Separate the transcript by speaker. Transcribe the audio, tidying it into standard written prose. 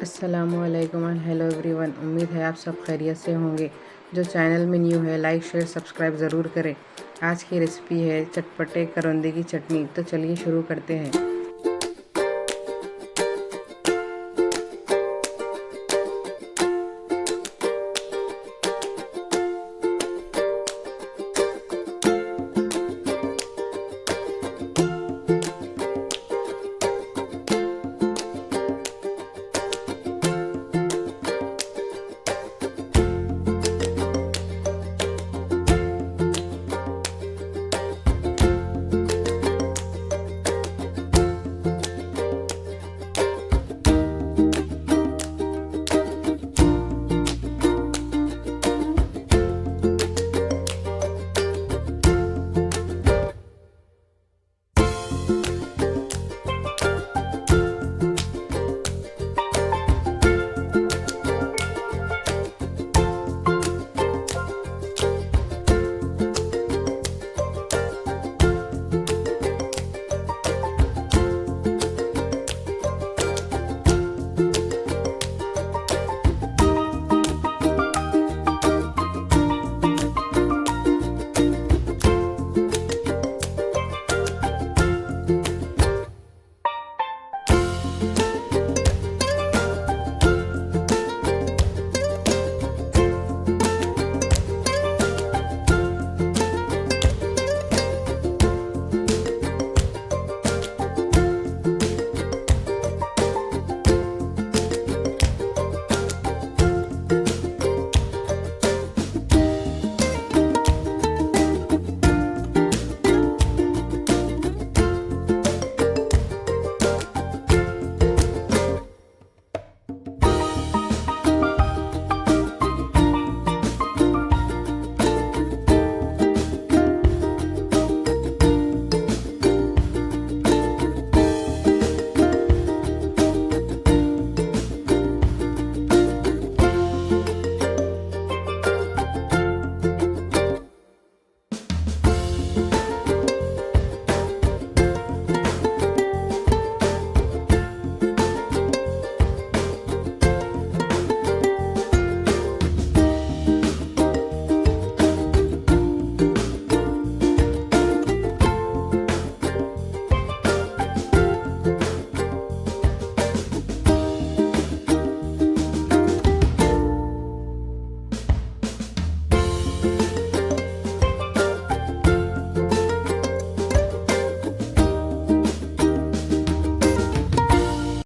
Speaker 1: अस्सलामुअलैकुम and hello everyone. उम्मीद है आप सब खैरियत से होंगे। जो चैनल में न्यू है लाइक शेयर सब्सक्राइब ज़रूर करें। आज की रेसिपी है चटपटे करौंदे की चटनी। तो चलिए शुरू करते हैं।